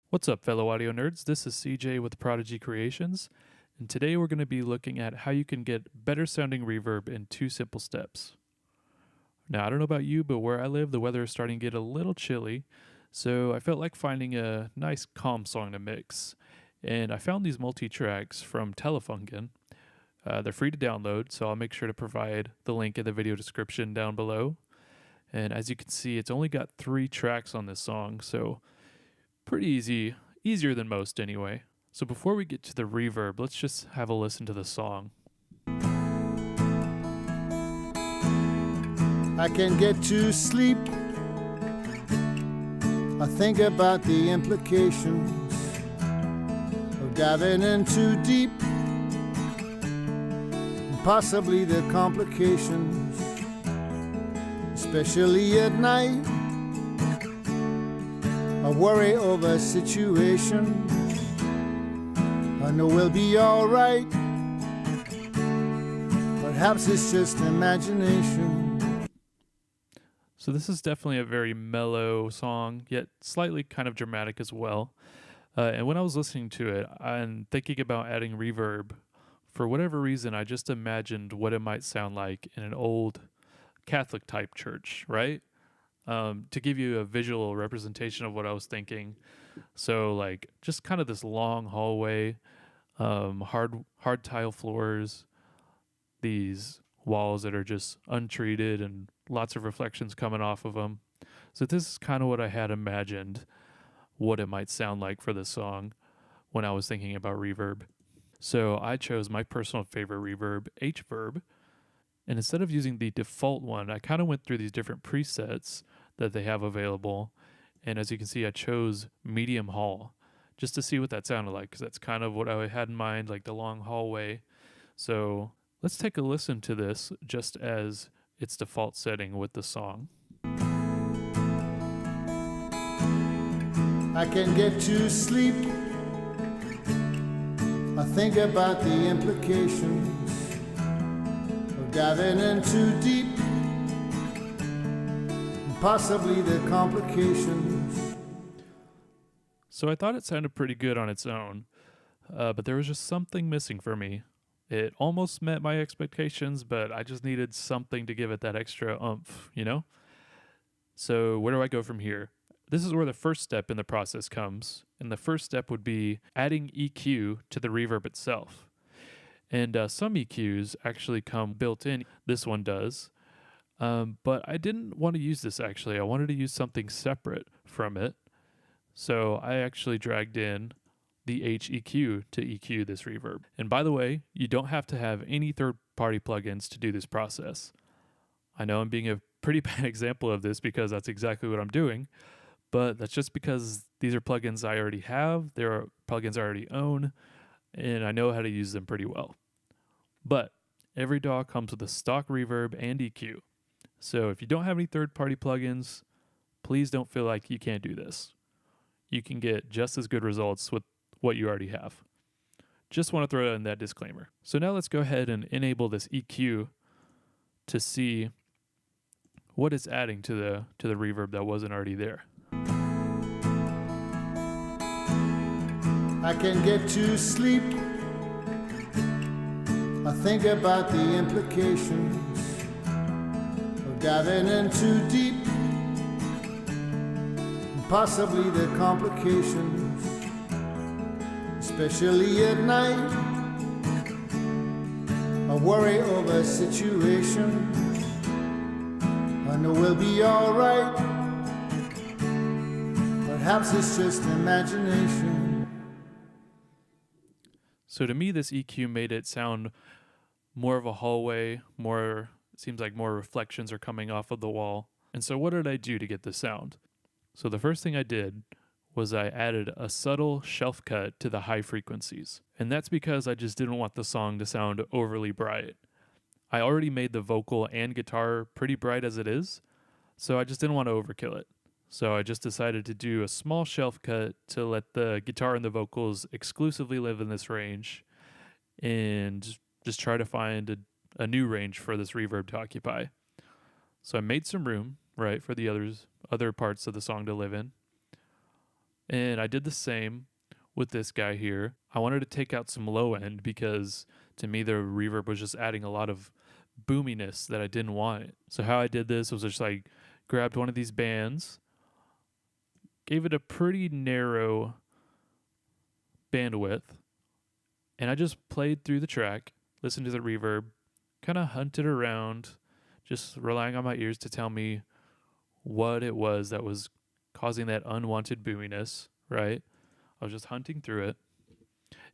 What's up, fellow audio nerds? This is CJ with Prodigy Creations, and today we're going to be looking at how you can get better sounding reverb in 2 simple steps. Now, I don't know about you, but where I live, the weather is starting to get a little chilly, so I felt like finding a nice calm song to mix. And I found these multi-tracks from Telefunken. They're free to download, so I'll make sure to provide the link in the video description down below. And as you can see, it's only got 3 tracks on this song, so pretty easier than most anyway. So before we get to the reverb, let's just have a listen to the song. I can get to sleep. I think about the implications of diving in too deep, and possibly the complications, especially at night. I worry over a situation. I know we'll be alright. Perhaps it's just imagination. So this is definitely a very mellow song, yet slightly kind of dramatic as well. And when I was listening to it and thinking about adding reverb, for whatever reason, I just imagined what it might sound like in an old Catholic type church, right? To give you a visual representation of what I was thinking. So like just kind of this long hallway, hard tile floors, these walls that are just untreated and lots of reflections coming off of them. So this is kind of what I had imagined what it might sound like for this song when I was thinking about reverb. So I chose my personal favorite reverb, H-Verb. And instead of using the default one, I kind of went through these different presets that they have available. And as you can see, I chose medium hall just to see what that sounded like, because that's kind of what I had in mind, like the long hallway. So let's take a listen to this just as its default setting with the song. I can get to sleep. I think about the implications of diving in too deep, and possibly the complications. So I thought it sounded pretty good on its own, but there was just something missing for me. It almost met my expectations, but I just needed something to give it that extra oomph, you know? So where do I go from here? This is where the first step in the process comes. And the first step would be adding EQ to the reverb itself. And some EQs actually come built in. This one does. But I didn't want to use this actually. I wanted to use something separate from it. So I actually dragged in the HEQ to EQ this reverb. And by the way, you don't have to have any third-party plugins to do this process. I know I'm being a pretty bad example of this because that's exactly what I'm doing, but that's just because these are plugins I already have, there are plugins I already own, and I know how to use them pretty well. But every DAW comes with a stock reverb and EQ. So if you don't have any third-party plugins, please don't feel like you can't do this. You can get just as good results with what you already have. Just want to throw in that disclaimer. So now let's go ahead and enable this EQ to see what it's adding to the reverb that wasn't already there. I can get to sleep. I think about the implications of diving in too deep, and possibly the complications, especially at night. I worry over a situation. I know we'll be alright. Perhaps it's just imagination. So to me, this EQ made it sound more of a hallway, seems like more reflections are coming off of the wall. And so what did I do to get this sound? So the first thing I did was I added a subtle shelf cut to the high frequencies. And that's because I just didn't want the song to sound overly bright. I already made the vocal and guitar pretty bright as it is, so I just didn't want to overkill it. So I just decided to do a small shelf cut to let the guitar and the vocals exclusively live in this range and just try to find a new range for this reverb to occupy. So I made some room, right, for the other parts of the song to live in. And I did the same with this guy here. I wanted to take out some low end because to me the reverb was just adding a lot of boominess that I didn't want. So how I did this was just like grabbed one of these bands, gave it a pretty narrow bandwidth, and I just played through the track, listened to the reverb, kind of hunted around, just relying on my ears to tell me what it was that was causing that unwanted boominess, right? I was just hunting through it.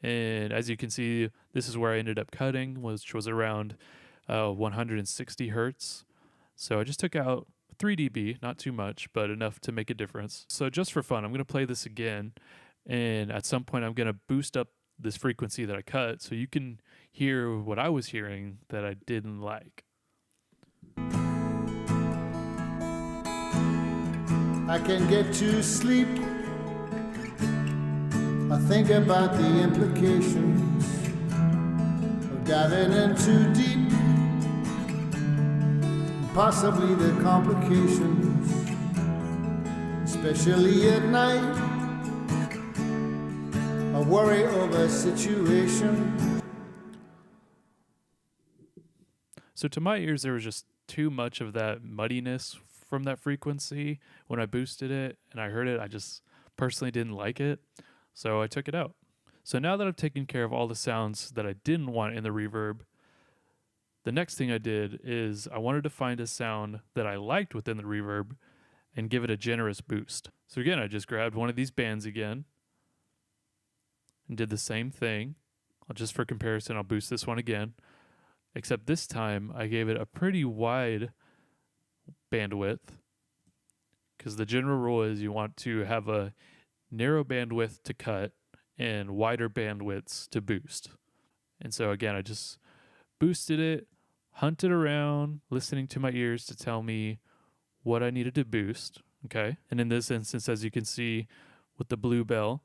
And as you can see, this is where I ended up cutting, which was around 160 hertz. So I just took out 3 dB, not too much, but enough to make a difference. So just for fun, I'm going to play this again. And at some point, I'm going to boost up this frequency that I cut so you can hear what I was hearing that I didn't like. I can get to sleep. I think about the implications of diving in too deep, possibly the complications, especially at night. I worry over a situation. So to my ears, there was just too much of that muddiness from that frequency when I boosted it and I heard it. I just personally didn't like it. So I took it out. So now that I've taken care of all the sounds that I didn't want in the reverb, the next thing I did is I wanted to find a sound that I liked within the reverb and give it a generous boost. So again, I just grabbed one of these bands again and did the same thing. Just for comparison, I'll boost this one again. Except this time I gave it a pretty wide bandwidth, because the general rule is you want to have a narrow bandwidth to cut and wider bandwidths to boost. And so again, I just boosted it, hunted around, listening to my ears to tell me what I needed to boost. Okay. And in this instance, as you can see with the blue bell,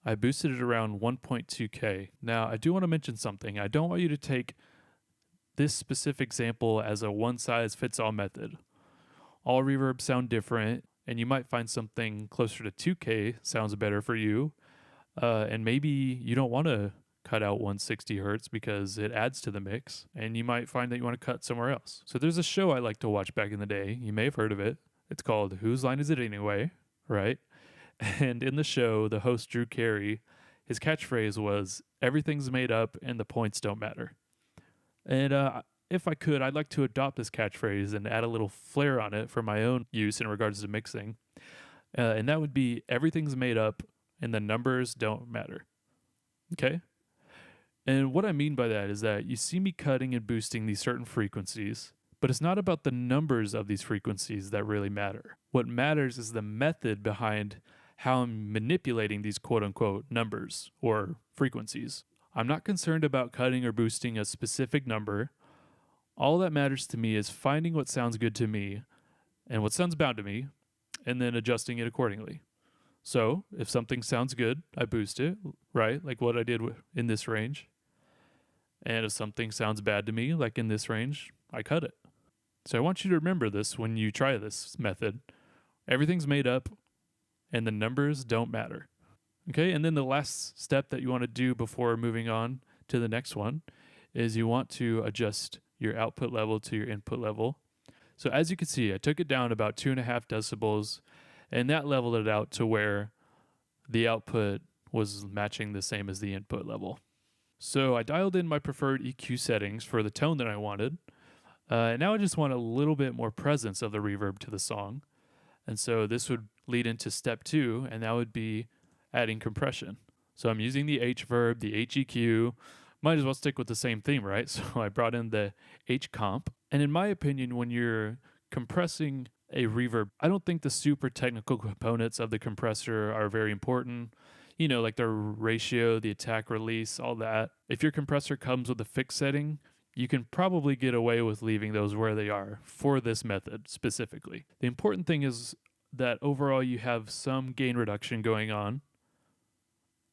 I boosted it around 1.2K. Now, I do want to mention something. I don't want you to take this specific example as a one-size-fits-all method. All reverbs sound different, and you might find something closer to 2K sounds better for you. And maybe you don't want to cut out 160 hertz because it adds to the mix, and you might find that you want to cut somewhere else. So there's a show I like to watch back in the day. You may have heard of it. It's called Whose Line Is It Anyway? Right? And in the show, the host, Drew Carey, his catchphrase was, "Everything's made up and the points don't matter." And if I could, I'd like to adopt this catchphrase and add a little flair on it for my own use in regards to mixing. And that would be, everything's made up and the numbers don't matter. Okay? And what I mean by that is that you see me cutting and boosting these certain frequencies, but it's not about the numbers of these frequencies that really matter. What matters is the method behind how I'm manipulating these quote-unquote numbers or frequencies. I'm not concerned about cutting or boosting a specific number. All that matters to me is finding what sounds good to me and what sounds bad to me, and then adjusting it accordingly. So if something sounds good, I boost it, right? Like what I did in this range. And if something sounds bad to me, like in this range, I cut it. So I want you to remember this when you try this method. Everything's made up and the numbers don't matter. Okay, and then the last step that you want to do before moving on to the next one is you want to adjust your output level to your input level. So as you can see, I took it down about 2.5 decibels, and that leveled it out to where the output was matching the same as the input level. So I dialed in my preferred EQ settings for the tone that I wanted. And now I just want a little bit more presence of the reverb to the song. And so this would lead into step 2, and that would be adding compression. So I'm using the H verb, the H EQ. Might as well stick with the same theme, right? So I brought in the H comp. And in my opinion, when you're compressing a reverb, I don't think the super technical components of the compressor are very important. You know, like the ratio, the attack release, all that. If your compressor comes with a fixed setting, you can probably get away with leaving those where they are for this method specifically. The important thing is that overall you have some gain reduction going on,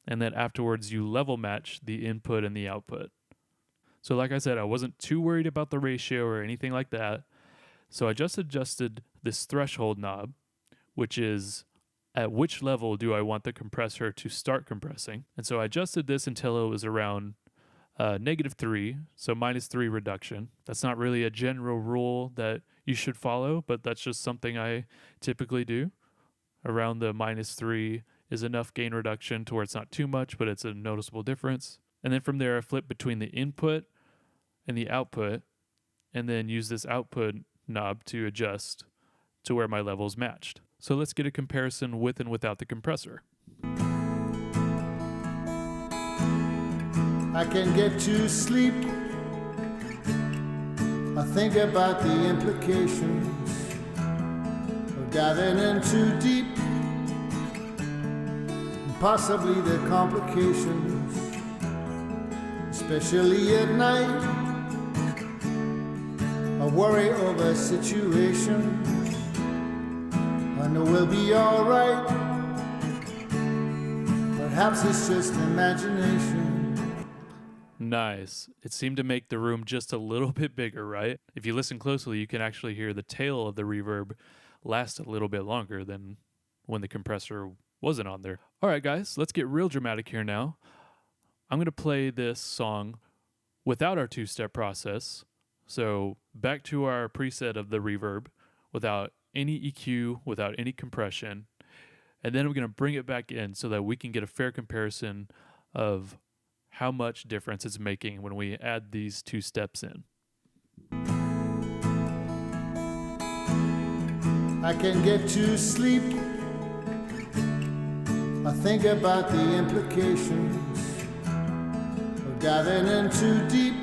and that afterwards you level match the input and the output. So like I said, I wasn't too worried about the ratio or anything like that. So I just adjusted this threshold knob, which is at which level do I want the compressor to start compressing. And so I adjusted this until it was around -3, so -3 reduction. That's not really a general rule that you should follow, but that's just something I typically do. Around the -3 is enough gain reduction to where it's not too much, but it's a noticeable difference. And then from there, I flip between the input and the output, and then use this output knob to adjust to where my levels matched. So let's get a comparison with and without the compressor. I can get to sleep. I think about the implications of diving in too deep, and possibly the complications, especially at night. I worry over situations. I know we'll be alright. Perhaps it's just imagination. Nice. It seemed to make the room just a little bit bigger, right? If you listen closely, you can actually hear the tail of the reverb last a little bit longer than when the compressor wasn't on there. All right, guys, let's get real dramatic here now. I'm going to play this song without our two-step process. So back to our preset of the reverb without any EQ, without any compression. And then we're going to bring it back in so that we can get a fair comparison of how much difference it's making when we add these two steps in. I can get to sleep. I think about the implications of diving in too deep,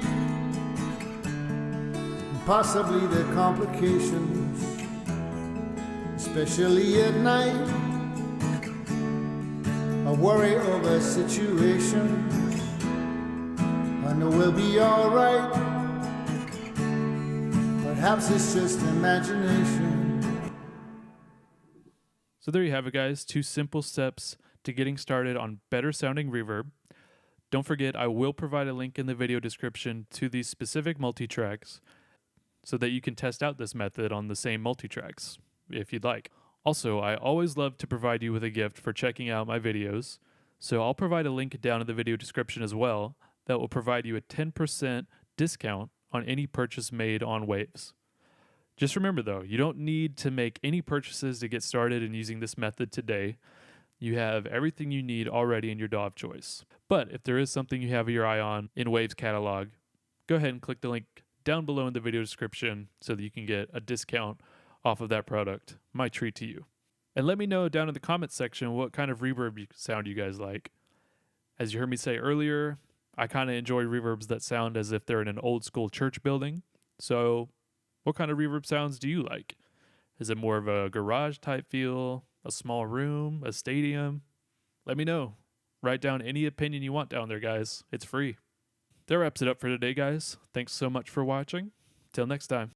and possibly the complications, especially at night. I worry over situations. I know we'll be alright. Perhaps it's just imagination. So there you have it, guys. 2 simple steps to getting started on better sounding reverb. Don't forget, I will provide a link in the video description to these specific multi-tracks so that you can test out this method on the same multi-tracks if you'd like. Also, I always love to provide you with a gift for checking out my videos, so I'll provide a link down in the video description as well that will provide you a 10% discount on any purchase made on Waves. Just remember though, you don't need to make any purchases to get started in using this method today. You have everything you need already in your DAW of choice. But if there is something you have your eye on in Waves catalog, go ahead and click the link down below in the video description so that you can get a discount off of that product. My treat to you. And let me know down in the comments section what kind of reverb sound you guys like. As you heard me say earlier, I kind of enjoy reverbs that sound as if they're in an old school church building. So what kind of reverb sounds do you like? Is it more of a garage type feel, a small room, a stadium? Let me know. Write down any opinion you want down there, guys. It's free. That wraps it up for today, guys. Thanks so much for watching. Till next time.